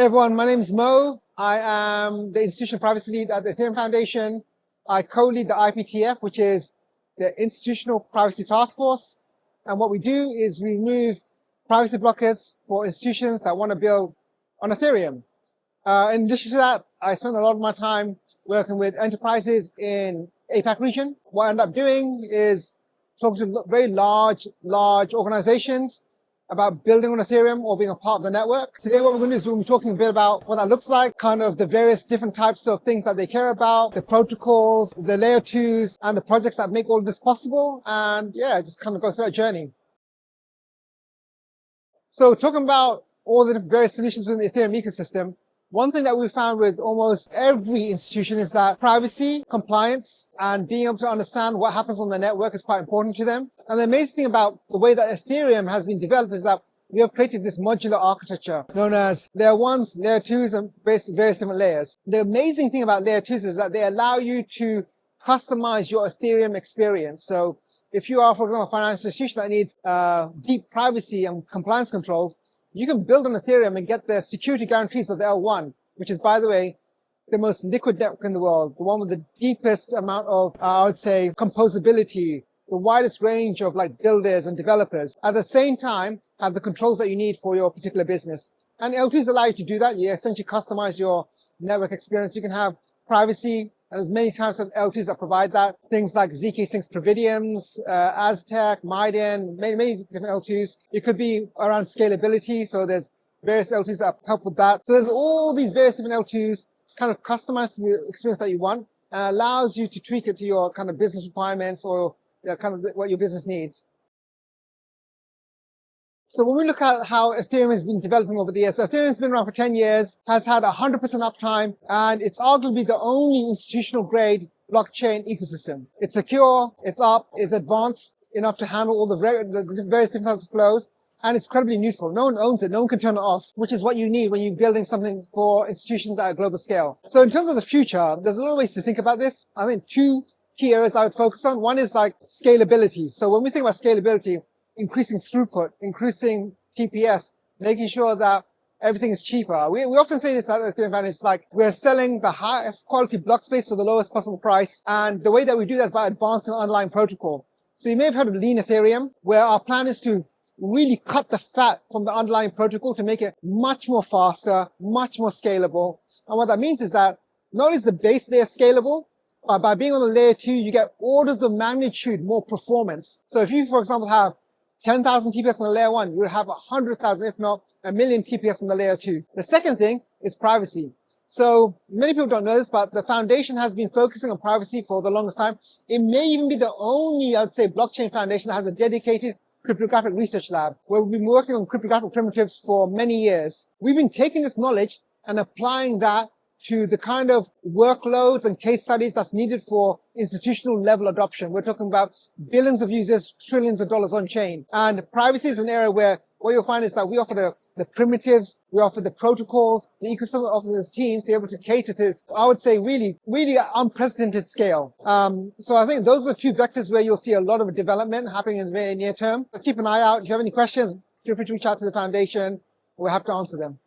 Hey everyone, my name is Mo. I am the Institutional Privacy Lead at the Ethereum Foundation. I co-lead the IPTF, which is the Institutional Privacy Task Force. And what we do is we remove privacy blockers for institutions that want to build on Ethereum. In addition to that, I spend a lot of my time working with enterprises in APAC region. What I end up doing is talking to very large organizations about building on Ethereum or being a part of the network. Today, what we're going to do is we'll be talking a bit about what that looks like, kind of the various different types of things that they care about, the protocols, the layer 2s, and the projects that make all of this possible. And yeah, just kind of go through that journey. So talking about all the various solutions within the Ethereum ecosystem, one thing that we found with almost every institution is that privacy, compliance, and being able to understand what happens on the network is quite important to them. And the amazing thing about the way that Ethereum has been developed is that we have created this modular architecture known as layer 1s, layer 2s, and various different layers. The amazing thing about layer 2s is that they allow you to customize your Ethereum experience. So if you are, for example, a financial institution that needs deep privacy and compliance controls, you can build on Ethereum and get the security guarantees of the L1, which is, by the way, the most liquid network in the world, the one with the deepest amount of, I would say, composability, the widest range of like builders and developers. At the same time, have the controls that you need for your particular business. And L2s allow you to do that. You essentially customize your network experience. You can have privacy. And there's many types of L2s that provide that. Things like ZK Sync Providiums, Aztec, Miden, many different L2s. It could be around scalability. So there's various L2s that help with that. So there's all these various different L2s kind of customized to the experience that you want and allows you to tweak it to your kind of business requirements or kind of what your business needs. So when we look at how Ethereum has been developing over the years, so Ethereum has been around for 10 years, has had 100% uptime, and it's arguably the only institutional grade blockchain ecosystem. It's secure, it's up, it's advanced enough to handle all the various different types of flows, and it's incredibly neutral. No one owns it, no one can turn it off, which is what you need when you're building something for institutions at a global scale. So in terms of the future, there's a lot of ways to think about this. I think two key areas I would focus on. One is like scalability. So when we think about scalability, increasing throughput, increasing TPS, making sure that everything is cheaper. We often say this at the Ethereum Foundation, it's like we're selling the highest quality block space for the lowest possible price. And the way that we do that is by advancing the underlying protocol. So you may have heard of lean Ethereum, where our plan is to really cut the fat from the underlying protocol to make it much more faster, much more scalable. And what that means is that not only is the base layer scalable, but by being on the layer 2, you get orders of magnitude more performance. So if you, for example, have 10,000 TPS on the layer 1, you will have 100,000, if not a million TPS on the layer 2. The second thing is privacy. So many people don't know this, but the foundation has been focusing on privacy for the longest time. It may even be the only, I would say, blockchain foundation that has a dedicated cryptographic research lab where we've been working on cryptographic primitives for many years. We've been taking this knowledge and applying that to the kind of workloads and case studies that's needed for institutional level adoption. We're talking about billions of users, trillions of dollars on chain. And privacy is an area where what you'll find is that we offer the primitives, we offer the protocols, the ecosystem offers teams to be able to cater to this, I would say, really unprecedented scale. So I think those are the two vectors where you'll see a lot of development happening in the very near term. So keep an eye out. If you have any questions, feel free to reach out to the foundation. We'll have to answer them.